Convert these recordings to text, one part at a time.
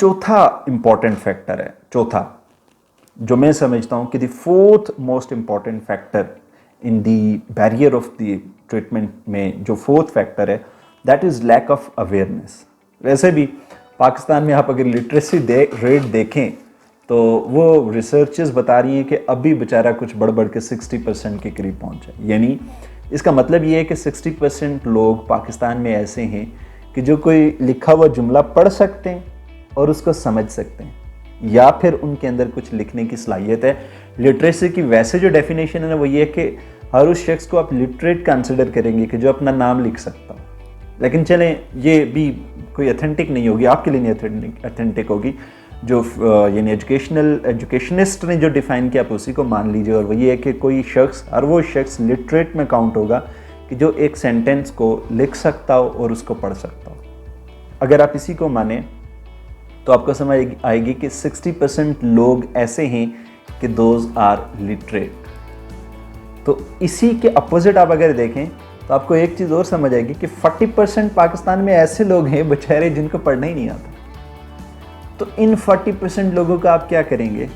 चौथा important factor है, चौथा जो मैं समझता हूँ कि the fourth most important factor in the barrier of the treatment में जो फोर्थ फैक्टर है that is lack of awareness. वैसे भी पाकिस्तान में आप अगर लिटरेसी रेट देखें तो वो रिसर्चेस बता रही हैं कि अभी बेचारा कुछ बढ़ बढ़ के 60% के करीब पहुँचा। यानी इसका मतलब ये है कि 60% लोग पाकिस्तान में ऐसे हैं कि जो कोई लिखा हुआ जुमला पढ़ सकते हैं और उसको समझ सकते हैं, या फिर उनके अंदर कुछ लिखने की सलाहियत है। लिटरेसी की वैसे जो डेफिनेशन है ना वो ये है कि हर उस शख्स को आप लिटरेट कंसिडर करेंगे कि जो अपना नाम लिख सकता हो। लेकिन चलें ये भी कोई अथेंटिक नहीं होगी, आपके लिए नहीं अथेंटिक होगी। जो यानी एजुकेशनिस्ट ने जो डिफ़ाइन किया आप उसी को मान लीजिए, और वो ये है कि कोई शख्स, हर वो शख्स लिटरेट में काउंट होगा कि जो एक सेंटेंस को लिख सकता हो और उसको पढ़ सकता हो। अगर आप इसी को माने तो आपको समझ आएगी कि 60% लोग ऐसे हैं कि दोज आर लिटरेट। तो इसी के अपोजिट आप अगर देखें तो आपको एक चीज़ और समझ आएगी कि 40% पाकिस्तान में ऐसे लोग हैं बेचारे जिनको पढ़ना ही नहीं आता। तो इन 40% लोगों का आप क्या करेंगे?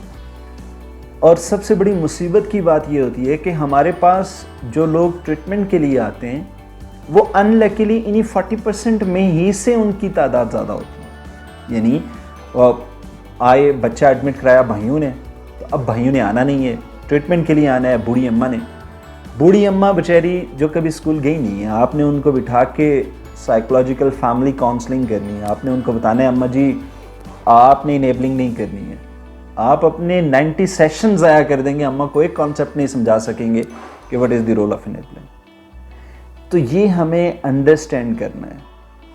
और सबसे बड़ी मुसीबत की बात ये होती है कि हमारे पास जो लोग ट्रीटमेंट के लिए आते हैं वो अनलकीली इन्हीं 40% में ही से उनकी तादाद ज़्यादा होती है। यानी आए बच्चा एडमिट कराया भाइयों ने, तो अब भाइयों ने आना नहीं है, ट्रीटमेंट के लिए आना है बूढ़ी अम्मा ने। बूढ़ी अम्मा बेचारी जो कभी स्कूल गई नहीं है, आपने उनको बिठा के साइकोलॉजिकल फैमिली काउंसलिंग करनी है। आपने उनको बताना है अम्मा जी आपने इनेबलिंग नहीं करनी है, आप अपने 90 सेशन ज़ाया कर देंगे, अम्मा को एक कॉन्सेप्ट नहीं समझा सकेंगे कि what is the role of enabling. तो ये हमें अंडरस्टैंड करना है,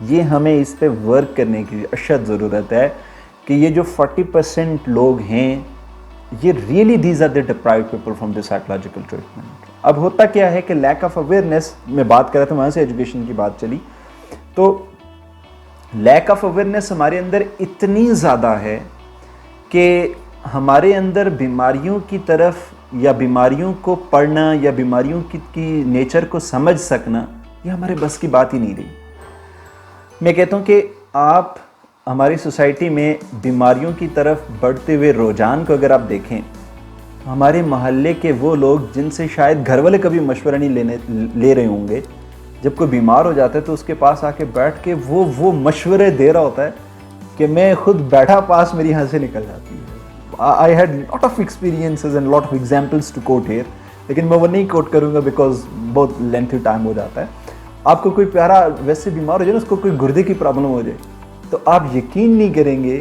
ये हमें इस पे वर्क करने की अशद ज़रूरत है कि ये जो 40% लोग हैं ये really these are the deprived people from the psychological treatment. अब होता क्या है कि लैक ऑफ अवेयरनेस में बात कर रहा था, वहाँ से एजुकेशन की बात चली। तो लैक ऑफ अवेयरनेस हमारे अंदर इतनी ज़्यादा है कि हमारे अंदर बीमारियों की तरफ या बीमारियों को पढ़ना या बीमारियों की नेचर को समझ सकना ये हमारे बस की बात ही नहीं रही। मैं कहता हूँ कि आप हमारी सोसाइटी में बीमारियों की तरफ बढ़ते हुए रुझान को अगर आप देखें, हमारे मोहल्ले के वो लोग जिनसे शायद घर वाले कभी मशवरा नहीं ले रहे होंगे, जब कोई बीमार हो जाता है तो उसके पास आके बैठ के वो मशवरे दे रहा होता है कि मैं खुद बैठा पास मेरी हंसी निकल जाती है। I had lot of experiences and lot of examples to quote here, लेकिन मैं वो नहीं कोट करूँगा बिकॉज बहुत लेंथी टाइम हो जाता है। आपको कोई प्यारा वैसे बीमार हो जाए ना, उसको कोई गुर्दे की प्रॉब्लम हो जाए, तो आप यकीन नहीं करेंगे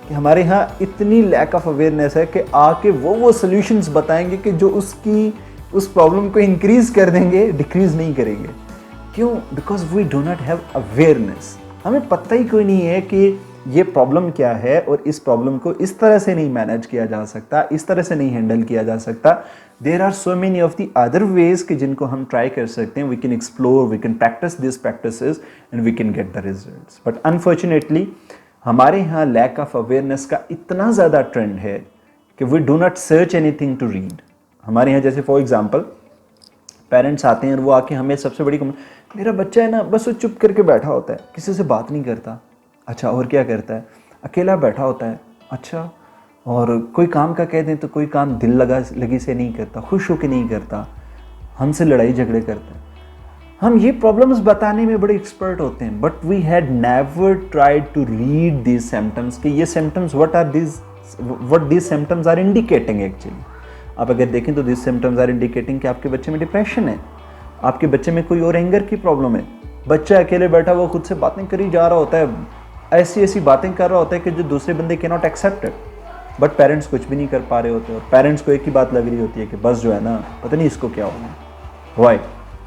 कि हमारे यहाँ इतनी लैक ऑफ अवेयरनेस है कि आके वो सॉल्यूशंस बताएंगे कि जो उस प्रॉब्लम को इंक्रीज कर देंगे, डिक्रीज नहीं करेंगे। क्यों? Because we do not have awareness. हमें पता ही कोई नहीं है कि ये प्रॉब्लम क्या है और इस प्रॉब्लम को इस तरह से नहीं मैनेज किया जा सकता, इस तरह से नहीं हैंडल किया जा सकता। There are so many of the other ways कि जिनको हम ट्राई कर सकते हैं। We can explore, we can practice this practices and we can get the results. But unfortunately हमारे यहाँ लैक ऑफ अवेयरनेस का इतना ज़्यादा ट्रेंड है कि we do not search anything to read. हमारे यहाँ जैसे फॉर एग्जाम्पल पेरेंट्स आते हैं और वो आके हमें सबसे बड़ी मेरा बच्चा है ना बस वो चुप करके बैठा होता है, किसी से बात नहीं करता। अच्छा, और क्या करता है? अकेला बैठा होता है। अच्छा, और कोई काम का कह दें तो कोई काम दिल लगी से नहीं करता, खुश होकर नहीं करता, हमसे लड़ाई झगड़े करता है। हम ये प्रॉब्लम्स बताने में बड़े एक्सपर्ट होते हैं, but we had never tried to read these symptoms कि ये symptoms what these symptoms are indicating. Actually आप अगर देखें तो दीज सिम्टम्स आर इंडिकेटिंग कि आपके बच्चे में डिप्रेशन है, आपके बच्चे में कोई और एंगर की प्रॉब्लम है। बच्चा अकेले बैठा हुआ खुद से बातें करी जा रहा होता है, ऐसी बातें कर रहा होता है कि जो दूसरे बंदे can not accept it, but parents कुछ भी नहीं कर पा रहे होते। और पेरेंट्स को एक ही बात लग रही होती है कि बस जो है ना पता नहीं इसको क्या होगा। Why?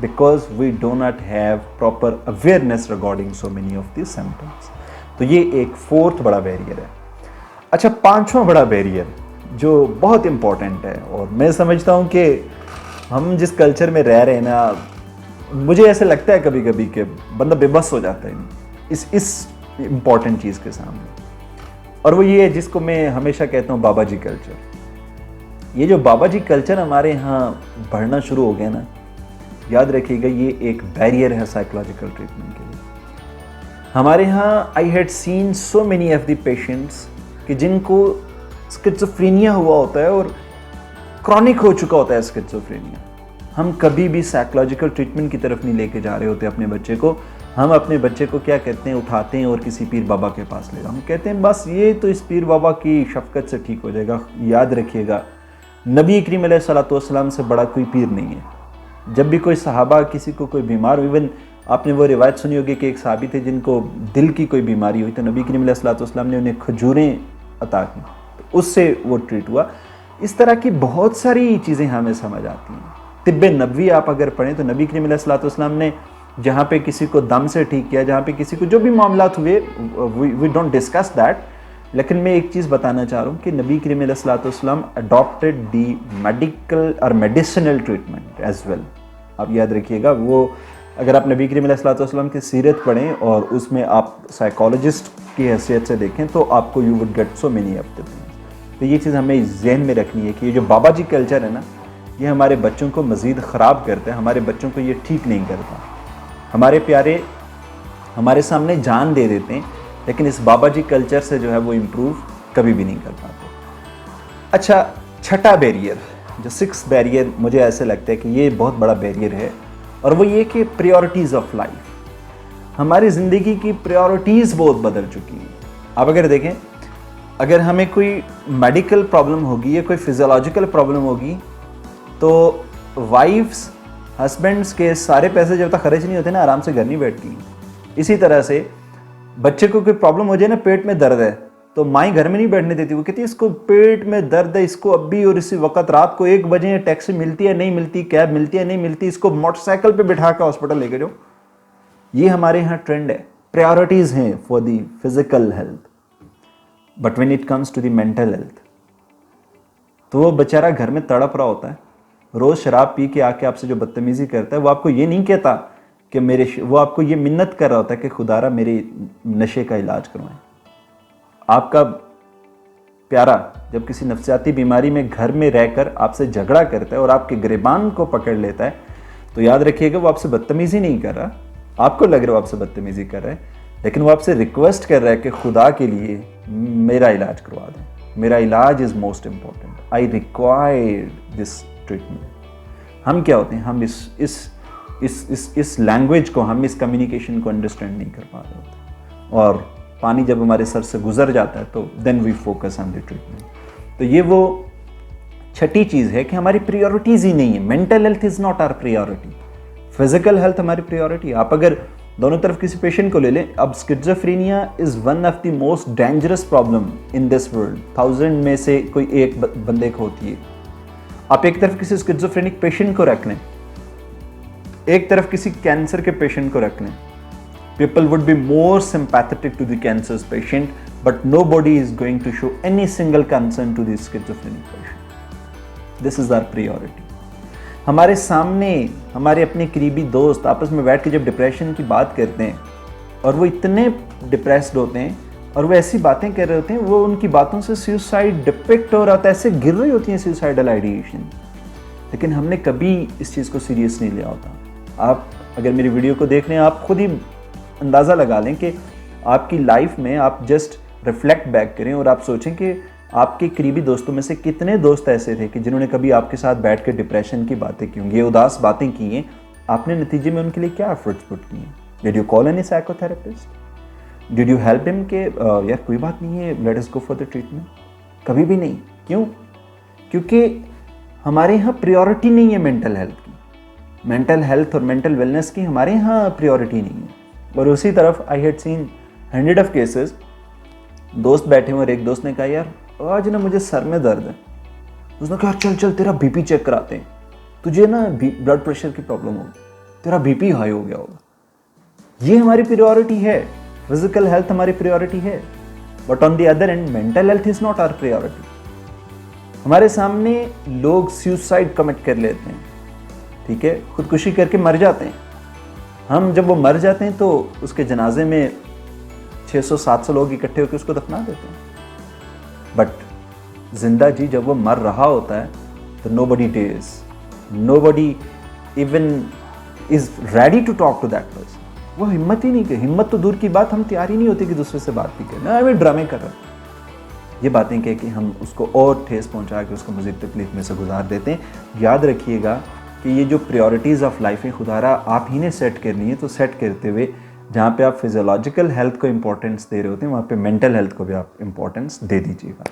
Because we do not have proper awareness regarding so many of this symptoms. तो ये एक फोर्थ बड़ा बैरियर है। अच्छा, पांचवा बड़ा बैरियर जो बहुत इंपॉर्टेंट है, और मैं समझता हूँ कि हम जिस कल्चर में रह रहे हैं ना, मुझे ऐसे लगता है कभी कभी कि बंदा बेबस हो जाता है इस इम्पॉर्टेंट चीज़ के सामने, और वो ये है जिसको मैं हमेशा कहता हूँ बाबा जी कल्चर। ये जो बाबा जी कल्चर हमारे यहाँ बढ़ना शुरू हो गया ना, याद रखिएगा ये एक बैरियर है साइकोलॉजिकल ट्रीटमेंट के लिए। हमारे यहाँ I had seen so many of the patients कि जिनको स्किज़ोफ्रेनिया हुआ होता है और क्रॉनिक हो चुका होता है स्किज़ोफ्रेनिया। हम कभी भी साइकोलॉजिकल ट्रीटमेंट की तरफ नहीं लेके जा रहे होते अपने बच्चे को। हम अपने बच्चे को क्या करते हैं, उठाते हैं और किसी पीर बाबा के पास ले जाओ। हम कहते हैं बस ये तो इस पीर बाबा की शफकत से ठीक हो जाएगा। याद रखिएगा, नबी करीम अलैहिस्सलाम से बड़ा कोई पीर नहीं है। जब भी कोई सहाबा किसी को कोई बीमार, इवन आपने वो रिवायत सुनी होगी कि एक सहाबी थे जिनको दिल की कोई बीमारी हुई तो नबी करीम अलैहिस्सलाम ने उन्हें खजूरें अता की, तो उससे वो ट्रीट हुआ। इस तरह की बहुत सारी चीज़ें हमें समझ आती हैं। तिब्बे नबवी आप अगर पढ़ें तो नबी करीम अलैहिस्सलाम ने जहाँ पे किसी को दम से ठीक किया, जहाँ पे किसी को जो भी मामलात हुए, वी डोंट डिस्कस दैट, लेकिन मैं एक चीज़ बताना चाह रहा हूँ कि नबी करीम अलैहिस्सलाम अडॉप्टेड दी मेडिकल और मेडिसिनल ट्रीटमेंट एज वेल। आप याद रखिएगा, वो अगर आप नबी करीम अलैहिस्सलाम की सीरत पढ़ें और उसमें आप साइकोलॉजिस्ट की हैसियत से देखें तो आपको you would get so many of the things. तो ये चीज़ हमें जहन में रखनी है कि ये जो बाबा जी कल्चर है ना, ये हमारे बच्चों को मज़ीद ख़राब करता है, हमारे बच्चों को ये ठीक नहीं करता। हमारे प्यारे हमारे सामने जान दे देते हैं, लेकिन इस बाबा जी कल्चर से जो है वो इम्प्रूव कभी भी नहीं कर पाते। अच्छा, छठा बैरियर, जो 6th बैरियर, मुझे ऐसे लगता है कि ये बहुत बड़ा बैरियर है, और वो ये कि प्रायोरिटीज़ ऑफ लाइफ। हमारी ज़िंदगी की प्रायोरिटीज़ बहुत बदल चुकी हैं। आप अगर देखें, अगर हमें कोई मेडिकल प्रॉब्लम होगी या कोई फिजियोलॉजिकल प्रॉब्लम होगी तो वाइफ्स हस्बैंड्स के सारे पैसे जब तक खर्च नहीं होते ना, आराम से घर नहीं बैठती। इसी तरह से बच्चे को कोई प्रॉब्लम हो जाए ना, पेट में दर्द है, तो माँ घर में नहीं बैठने देती। वो कहती है इसको पेट में दर्द है, इसको अभी और इसी वक्त रात को 1 बजे टैक्सी मिलती है नहीं मिलती, कैब मिलती है नहीं मिलती, इसको मोटरसाइकिल पे बिठा कर हॉस्पिटल लेके जाओ। ये हमारे यहाँ ट्रेंड है, प्रायोरिटीज़ हैं for the physical health. But when it comes to the mental health, तो वो बेचारा घर में तड़प रहा होता है, रोज़ शराब पी के आके आपसे जो बदतमीज़ी करता है, वो आपको ये नहीं कहता कि वो आपको ये मिन्नत कर रहा होता है कि खुदारा मेरे नशे का इलाज करवाएं। आपका प्यारा जब किसी नफ्सियाती बीमारी में घर में रहकर आपसे झगड़ा करता है और आपके गिरबान को पकड़ लेता है, तो याद रखिएगा वो आपसे बदतमीज़ी नहीं कर रहा। आपको लग रहा है वो आपसे बदतमीज़ी कर रहा है, लेकिन वो आपसे रिक्वेस्ट कर रहा है कि खुदा के लिए मेरा इलाज करवा दें, मेरा इलाज is most important, I require this treatment. हम क्या होते हैं, हम इस लैंग्वेज को, हम इस कम्युनिकेशन को अंडरस्टैंड नहीं कर पा रहे होते, और पानी जब हमारे सर से गुजर जाता है तो then we focus on the treatment. तो ये वो छठी चीज़ है कि हमारी प्रायोरिटीज़ ही नहीं है। Mental health is not our priority, physical health हमारी प्रायोरिटी। आप अगर दोनों तरफ किसी पेशेंट को ले लें, अब schizophrenia is one of the most dangerous problem in this world. 1000 में से कोई एक बंदे को होती है। आप एक तरफ किसी स्किज़ोफ्रेनिक पेशेंट को रख लें, एक तरफ किसी कैंसर के पेशेंट को रख लें, people would be more sympathetic to the cancer patient, but nobody is going to show any single concern to the schizophrenic patient. This is our priority. हमारे सामने हमारे अपने करीबी दोस्त आपस में बैठ के जब डिप्रेशन की बात करते हैं और वो इतने डिप्रेस्ड होते हैं और वो ऐसी बातें कर रहे होते हैं, वो उनकी बातों से सुसाइड डिपिक्ट हो रहा होता है, ऐसे गिर रही होती हैं सुसाइडल आइडिएशन, लेकिन हमने कभी इस चीज़ को सीरियस नहीं लिया होता। आप अगर मेरी वीडियो को देख रहे हैं, आप खुद ही अंदाज़ा लगा लें कि आपकी लाइफ में आप जस्ट रिफ्लेक्ट बैक करें और आप सोचें कि आपके करीबी दोस्तों में से कितने दोस्त ऐसे थे कि जिन्होंने कभी आपके साथ बैठ कर डिप्रेशन की बातें की होंगी, ये उदास बातें की हैं, आपने नतीजे में उनके लिए क्या एफर्ट्स पुट किए हैं? Did you call any psychotherapist? Did you help him के यार कोई बात नहीं है, let us go for the treatment? कभी भी नहीं। क्यों? क्योंकि हमारे यहाँ प्रायोरिटी नहीं है मेंटल हेल्थ की। मेंटल हेल्थ और मेंटल वेलनेस की हमारे यहाँ प्रायोरिटी नहीं है। और उसी तरफ I had seen 100 of cases, दोस्त बैठे हुए और एक दोस्त ने कहा यार आज ना मुझे सर में दर्द है। उसने कहा चल चल तेरा बीपी चेक कराते हैं, तुझे ना ब्लड प्रेशर की प्रॉब्लम होगी, तेरा बीपी हाई हो गया होगा। ये हमारी प्रायोरिटी है, फिजिकल हेल्थ हमारी प्रायोरिटी है, but on the other end mental health is not our priority. हमारे सामने लोग सुसाइड कमिट कर लेते हैं, ठीक है, खुदकुशी करके मर जाते हैं। हम जब वो मर जाते हैं तो उसके जनाजे में 600-700 लोग इकट्ठे होकर उसको दफना देते हैं, बट जिंदा जी जब वो मर रहा होता है तो nobody days, nobody even is ready to talk to that person. वो हिम्मत ही नहीं की, हिम्मत तो दूर की बात, हम तैयार ही नहीं होते कि दूसरे से बात भी करें, ना हमें ड्रामे कर रहा है। ये बातें कह के हम उसको और ठेस पहुंचा के उसको मज़ीद तकलीफ में से गुजार देते हैं। याद रखिएगा कि ये जो प्रायोरिटीज़ ऑफ लाइफ है खुदारा आप ही ने सेट करनी है, तो सेट करते हुए जहाँ पे आप फिजियोलॉजिकल हेल्थ को इंपॉर्टेंस दे रहे होते हैं वहाँ पे मेंटल हेल्थ को भी आप इंपॉर्टेंस दे दीजिएगा।